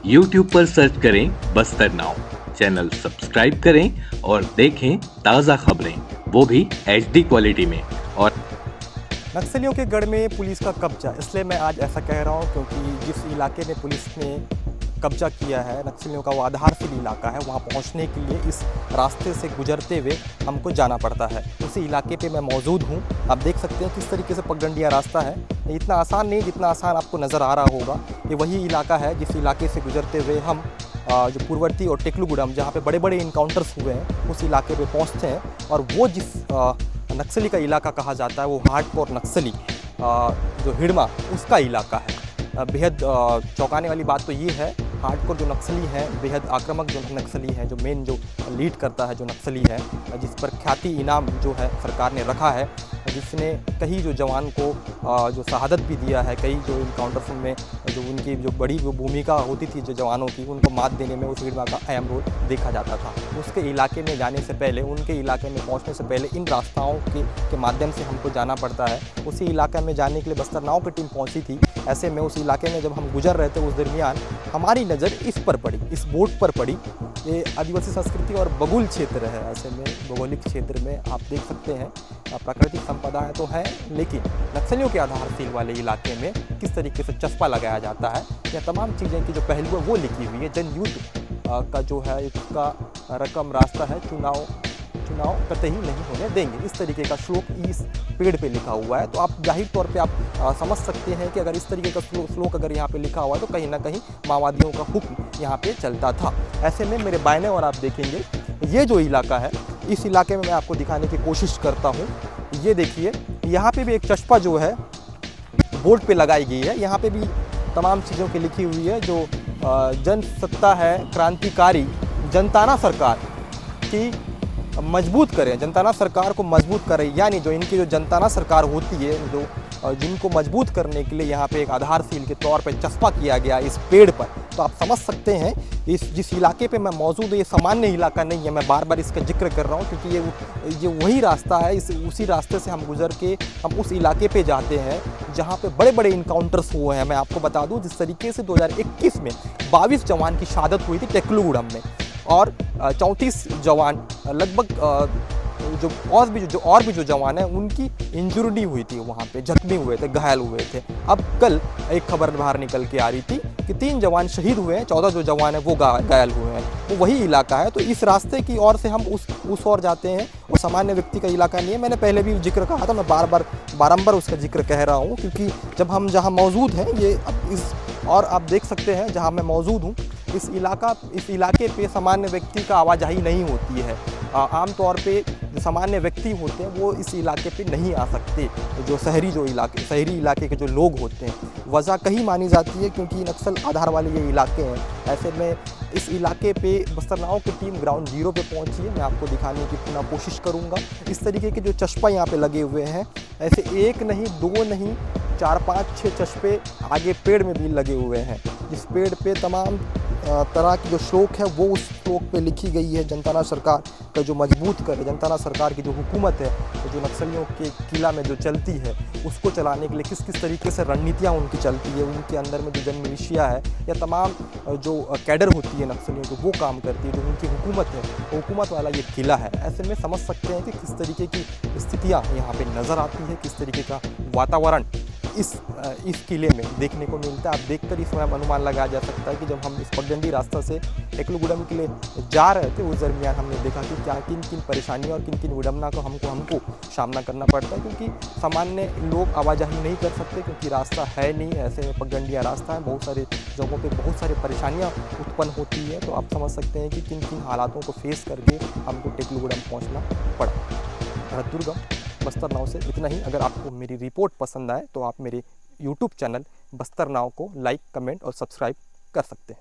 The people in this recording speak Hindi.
YouTube पर सर्च करें बस्तर नाउ, चैनल सब्सक्राइब करें और देखें ताज़ा खबरें, वो भी HD क्वालिटी में। और नक्सलियों के गढ़ में पुलिस का कब्जा, इसलिए मैं आज ऐसा कह रहा हूं क्योंकि जिस इलाके में पुलिस ने कब्जा किया है, नक्सलियों का वो आधारशिल इलाका है। वहां पहुंचने के लिए इस रास्ते से गुजरते हुए हमको जाना पड़ता है। उसी इलाके पे मैं मौजूद हूं। आप देख सकते हैं किस तरीके से पगडंडिया रास्ता है। ये इतना आसान नहीं जितना आसान आपको नज़र आ रहा होगा। ये वही इलाका है जिस इलाके से गुजरते हुए हम जो पूर्ववर्ती और टेकलुगुडम, जहाँ पे बड़े बड़े इनकाउंटर्स हुए हैं, उस इलाके पे पहुँचते हैं। और वो जिस नक्सली का इलाका कहा जाता है, वो हार्डकोर नक्सली जो हिड़मा, उसका इलाका है। बेहद चौंकाने वाली बात तो ये है, हार्डकोर जो नक्सली हैं, बेहद आक्रामक जो नक्सली है, जो मेन जो लीड करता है जो नक्सली है, जिस पर ख्याति इनाम जो है सरकार ने रखा है, जिसने कई जो जवान को जो शहादत भी दिया है, कई जो इनकाउंटर्स में जो उनकी जो बड़ी जो भूमिका होती थी जो जवानों की, उनको मात देने में उस हिड़मा का अहम रोल देखा जाता था। उसके इलाके में जाने से पहले, उनके इलाके में पहुंचने से पहले इन रास्ताओं के माध्यम से हमको जाना पड़ता है। उसी इलाके में जाने के लिए बस्तर नाउ की टीम पहुंची थी। ऐसे में उस इलाके में जब हम गुजर रहे थे, उस दरमियान हमारी नज़र इस पर पड़ी, इस बोर्ड पर पड़ी। ये आदिवासी संस्कृति और बगुल क्षेत्र है। ऐसे में भौगोलिक क्षेत्र में आप देख सकते हैं प्राकृतिक संपदाएं तो हैं, लेकिन नक्सलियों के आधारशिल वाले इलाके में किस तरीके से चस्पा लगाया जाता है, या तमाम चीज़ें की जो पहलू है वो लिखी हुई है। जनयुद्ध का जो है इसका रकम रास्ता है, चुनाव कतई नहीं होने देंगे, इस तरीके का श्लोक इस पेड़ पे लिखा हुआ है। तो आप जाहिर तौर पे आप समझ सकते हैं कि अगर इस तरीके का श्लोक अगर यहाँ पे लिखा हुआ है तो कहीं ना कहीं माओवादियों का हुक्म यहाँ पे चलता था। ऐसे में मेरे बाएं और आप देखेंगे ये जो इलाका है, इस इलाके में मैं आपको दिखाने की कोशिश करता हूँ। ये देखिए, यहाँ पे भी एक चस्पा जो है बोर्ड पे लगाई गई है। यहाँ पे भी तमाम चीज़ों की लिखी हुई है। जो जनसत्ता है, क्रांतिकारी जनताना सरकार की मजबूत करें, जनताना सरकार को मजबूत करें, यानी जो इनकी जो जनताना सरकार होती है, जो जिनको मजबूत करने के लिए यहाँ पे एक आधारशिल के तौर पे चस्पा किया गया इस पेड़ पर। तो आप समझ सकते हैं इस जिस इलाके पे मैं मौजूद हूँ, ये सामान्य इलाका नहीं है। मैं बार बार इसका जिक्र कर रहा हूँ क्योंकि ये वही रास्ता है। उसी रास्ते से हम गुजर के हम उस इलाके पे जाते हैं जहाँ पे बड़े बड़े इनकाउंटर्स हुए हैं। मैं आपको बता दूँ, जिस तरीके से 2021 में 22 जवान की शहादत हुई थी टेकलुगुडम में, और 34 जवान लगभग जो और भी जो जवान हैं उनकी इंजुरी हुई थी, वहाँ पे जख्मी हुए थे, घायल हुए थे। अब कल एक खबर बाहर निकल के आ रही थी कि 3 जवान शहीद हुए हैं, 14 जो जवान हैं वो घायल हुए हैं। वो वही इलाका है। तो इस रास्ते की ओर से हम उस ओर जाते हैं। वो सामान्य व्यक्ति का इलाका नहीं है। मैंने पहले भी जिक्र कहा था, मैं बारंबार उसका जिक्र कह रहा हूँ क्योंकि जब हम जहाँ मौजूद हैं, ये अब और आप देख सकते हैं जहाँ मैं मौजूद हूँ, इस इलाके पे सामान्य व्यक्ति का आवाजाही नहीं होती है। आमतौर पे जो सामान्य व्यक्ति होते हैं वो इस इलाके पे नहीं आ सकते। जो शहरी इलाके के जो लोग होते हैं, वजह कहीं मानी जाती है क्योंकि नक्सल आधार वाले ये इलाके हैं। ऐसे में इस इलाके पे बस्तर नाउ की टीम ग्राउंड जीरो पे पहुंची है। मैं आपको दिखाने की पूरा कोशिश करूंगा। इस तरीके के जो चस्पा यहाँ पे लगे हुए हैं, ऐसे एक नहीं, दो नहीं, 4, 5, 6 चस्पे आगे पेड़ में भी लगे हुए हैं। जिस पेड़ पे तमाम तरह की जो श्लोक है वो उस श्लोक पे लिखी गई है। जनताना सरकार का जो मजबूत करे, जनताना सरकार की जो हुकूमत है, तो जो नक्सलियों के किला में जो चलती है, उसको चलाने के लिए किस किस तरीके से रणनीतियाँ उनकी चलती है, उनके अंदर में जो जनमिलिशिया है या तमाम जो कैडर होती है नक्सलियों की, वो काम करती है। जो उनकी हुकूमत है, हुकूमत वाला ये किला है। ऐसे में समझ सकते हैं कि किस तरीके की स्थितियाँ यहाँ पर नज़र आती है, किस तरीके का वातावरण इस किले में देखने को मिलता है। आप देखकर इस समय अनुमान लगाया जा सकता है कि जब हम इस पगडंडी रास्ता से टेकलुगुडम के लिए जा रहे थे, उस दरमियान हमने देखा कि क्या किन परेशानियों और किन विडम्बना को हमको सामना करना पड़ता है, क्योंकि सामान्य लोग आवाजाही नहीं कर सकते क्योंकि रास्ता है नहीं। ऐसे में पगडंडिया रास्ता है, बहुत सारे जगहों पर बहुत सारी परेशानियाँ उत्पन्न होती है। तो आप समझ सकते हैं कि किन हालातों को फेस करके हमको टेकलुगुडम पहुँचना पड़ा। भरत दुर्गम, बस्तर नाउ से इतना ही। अगर आपको मेरी रिपोर्ट पसंद आए तो आप मेरे YouTube चैनल बस्तर नाउ को लाइक, कमेंट और सब्सक्राइब कर सकते हैं।